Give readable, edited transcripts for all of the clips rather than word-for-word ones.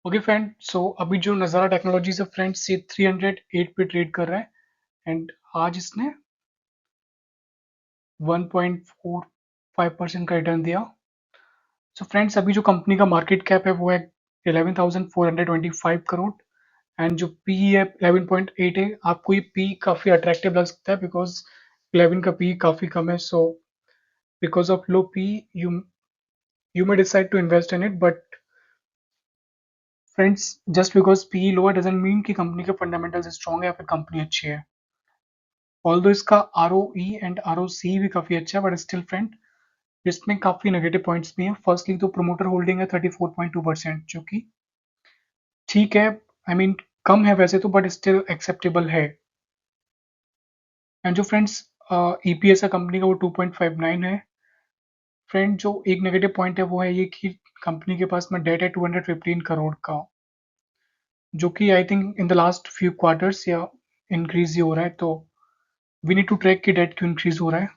Okay friend, सो अभी जो नज़ारा टेक्नोलॉजीज है फ्रेंड्स, ये 308 पे ट्रेड कर रहा है एंड आज इसने 1.45% का रिटर्न दिया। सो फ्रेंड्स, अभी जो कंपनी का मार्केट कैप है वो है 11,425 करोड़ एंड जो पी है 11.8 है। आपको ये पी काफ़ी अट्रैक्टिव लग सकता है बिकॉज 11 का पी काफ़ी कम है। So because of low P you you may decide to invest in it, but friends, just because P lower doesn't mean कि कंपनी के फंडामेंटल्स स्ट्रॉन्ग है या फिर कंपनी अच्छी है। ऑल्दो इसका ROE एंड ROC भी काफ़ी अच्छा है, बट स्टिल फ्रेंड इसमें काफ़ी नेगेटिव पॉइंट्स भी हैं। फर्स्टली तो प्रोमोटर होल्डिंग है 34.2%, जो कि ठीक है, आई मीन कम है वैसे तो, बट स्टिल एक्सेप्टेबल है। एंड जो फ्रेंड्स EPS है कंपनी का वो 2.59 है। फ्रेंड, जो एक नेगेटिव पॉइंट है वो है ये कि कंपनी के पास में डेट है 215 करोड़ का, जो कि I think in the last few quarters या इंक्रीज ही हो रहा है। तो वी नीड टू ट्रैक की डेट क्यों इंक्रीज हो रहा है।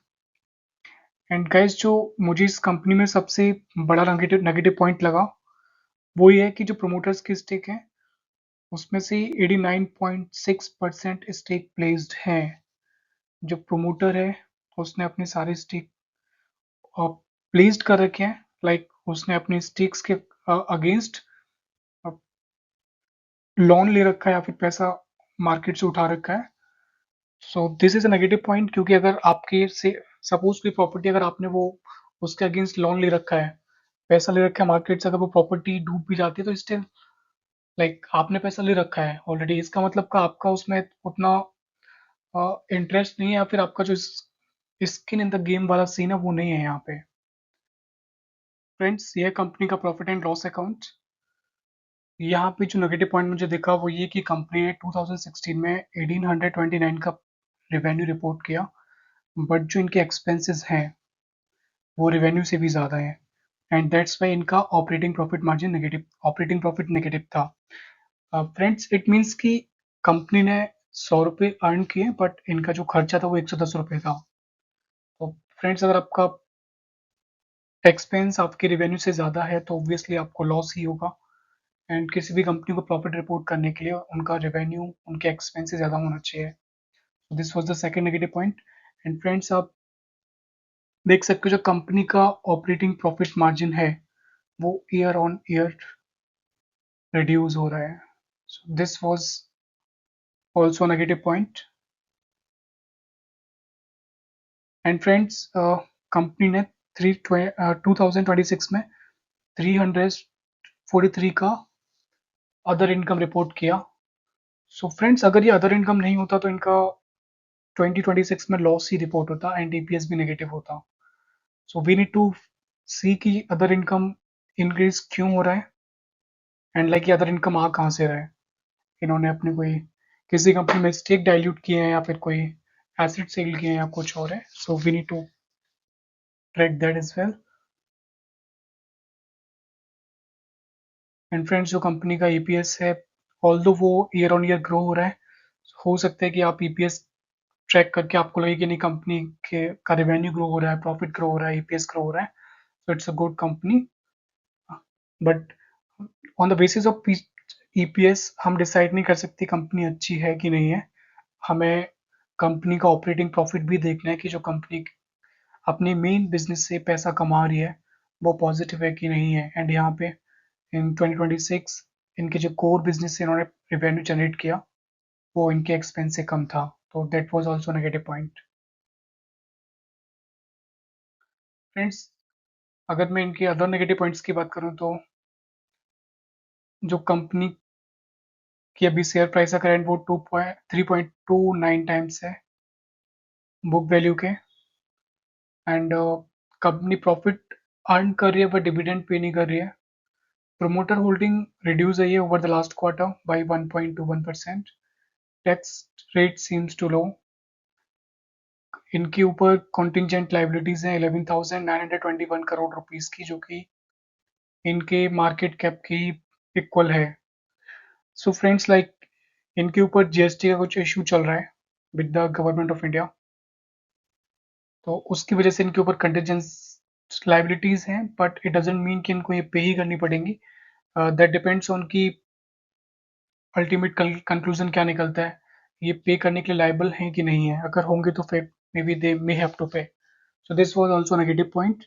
एंड गाइस, जो मुझे इस कंपनी में सबसे बड़ा नेगेटिव नेगेटिव पॉइंट लगा वो ये है कि जो प्रोमोटर्स की स्टेक है उसमें से 89.6% स्टेक प्लेस्ड है। जो प्रोमोटर है उसने अपने सारे स्टेक प्लेस्ड कर रखे हैं, लाइक उसने अपने स्टेक्स के अगेंस्ट लोन ले रखा है या फिर पैसा मार्केट से उठा रखा है। So this is a negative point, क्योंकि अगर आपके से सपोज कोई प्रॉपर्टी अगर आपने वो उसके अगेंस्ट लोन ले रखा है, पैसा ले रखा है मार्केट से, अगर वो प्रॉपर्टी डूब भी जाती है तो स्टिल लाइक आपने पैसा ले रखा है ऑलरेडी, इसका मतलब का आपका उसमें उतना इंटरेस्ट नहीं है, या फिर आपका जो स्किन इन द गेम वाला सीन है वो नहीं है यहाँ पे। फ्रेंड्स, ये कंपनी का प्रॉफिट एंड लॉस अकाउंट। यहाँ पे जो नेगेटिव पॉइंट मुझे दिखा वो ये कि कंपनी ने 2016 में 1829 का रेवेन्यू रिपोर्ट किया, बट जो इनके एक्सपेंसेस हैं वो रेवेन्यू से भी ज़्यादा है एंड दैट्स वाई इनका ऑपरेटिंग प्रॉफिट नेगेटिव था। फ्रेंड्स, इट मीन्स कि कंपनी ने 100 रुपये अर्न किए, बट इनका जो खर्चा था वो 110 रुपये था। तो फ्रेंड्स, अगर आपका एक्सपेंस आपके रेवेन्यू से ज़्यादा है तो ऑब्वियसली आपको लॉस ही होगा। एंड किसी भी कंपनी को प्रॉफिट रिपोर्ट करने के लिए उनका रेवेन्यू उनके एक्सपेंस से ज़्यादा होना चाहिए। So this was the second negative point. And friends, आप देख सकते हो जो कंपनी का ऑपरेटिंग प्रॉफिट मार्जिन है वो ईयर ऑन ईयर रिड्यूस हो रहा है। सो this was also negative point. And friends, company ने 2026 में 343 का अदर इनकम रिपोर्ट किया। सो फ्रेंड्स, अगर ये अदर इनकम नहीं होता तो इनका 2026 में लॉस ही रिपोर्ट होता एंड EPS भी नेगेटिव होता। सो वी नीड टू सी कि अदर इनकम इंक्रीज क्यों हो रहा है एंड लाइक ये अदर इनकम आ कहाँ से रहा है। इन्होंने अपने कोई किसी कंपनी में स्टेक डाइल्यूट किए हैं या फिर कोई एसेट सेल किए हैं या कुछ और है। So we need to track that is well. And friends, जो कंपनी का EPS है, ऑल्दो वो ईयर ऑन ईयर ग्रो हो रहा है, हो सकता है कि आप EPS ट्रैक करके आपको लगे कि नहीं कंपनी के का रेवेन्यू ग्रो हो रहा है, प्रॉफिट ग्रो हो रहा है, EPS ग्रो हो रहा है, so it's a good company. But on the basis of EPS हम डिसाइड नहीं कर सकते कंपनी अच्छी है कि नहीं है। हमें कंपनी का ऑपरेटिंग प्रॉफिट भी देखना है कि जो कंपनी अपने मेन बिजनेस से पैसा कमा रही है वो पॉजिटिव है कि नहीं है। एंड यहाँ पे इन 2026 इनके जो कोर बिजनेस से इन्होंने रिवेन्यू जनरेट किया वो इनके एक्सपेंस से कम था, तो that was also negative point. Friends, अगर मैं इनके अदर नेगेटिव पॉइंट्स की बात करूं तो जो कंपनी की अभी शेयर प्राइस है करेंट वो 3.29 टाइम्स है बुक वैल्यू के। एंड कंपनी प्रॉफिट अर्न कर रही है बट डिविडेंड पे नहीं कर रही है। प्रोमोटर होल्डिंग रिड्यूस है over the last quarter by 1.21%। Tax rate seems too low. इनके ऊपर कॉन्टिजेंट लाइबिलिटीज हैं 11,921 करोड़ रुपीस की, जो कि इनके मार्केट कैप की इक्वल है। सो फ्रेंड्स, लाइक इनके ऊपर GST का कुछ इशू चल रहा है with the government of India, तो उसकी वजह से इनके ऊपर कंटिजेंट लाइबिलिटीज हैं, बट इट डजेंट मीन कि इनको ये पे ही करनी पड़ेंगी। दैट डिपेंड्स ऑन कि अल्टीमेट कंक्लूजन क्या निकलता है, ये पे करने के लिए लायबल हैं कि नहीं है। अगर होंगे तो फिर maybe they may have to pay. So this was also negative point.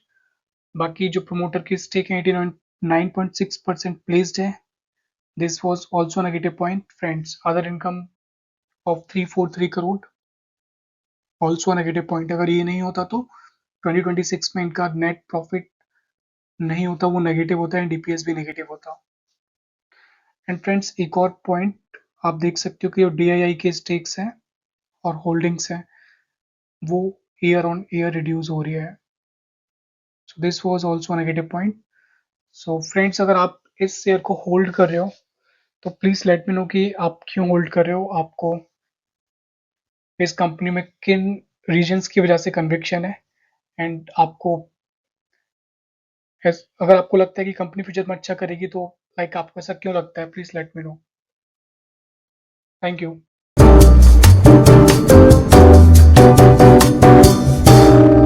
बाकी जो प्रमोटर की स्टेक है 89.6% प्लेस्ड है, this was also negative point friends. Other income of 343 crore, also negative point. अगर ये नहीं होता तो 2026 में इनका नेट प्रॉफिट नहीं होता, वो नेगेटिव होता है, डीपीएस भी नेगेटिव होता। एंड फ्रेंड्स एक और पॉइंट आप देख सकते हो कि जो डीआईआई के स्टेक्स हैं और होल्डिंग्स हैं वो ईयर ऑन ईयर रिड्यूस हो रही है। सो this was also negative point. So friends अगर आप इस शेयर को होल्ड कर रहे हो तो प्लीज लेट मी नो कि आप क्यों होल्ड कर रहे हो, आपको इस कंपनी में किन रीजंस की वजह से कन्विक्शन है, एंड आपको अगर आपको लगता है कि कंपनी फ्यूचर में अच्छा करेगी तो लाइक आपको ऐसा क्यों लगता है, please let me know. Thank you.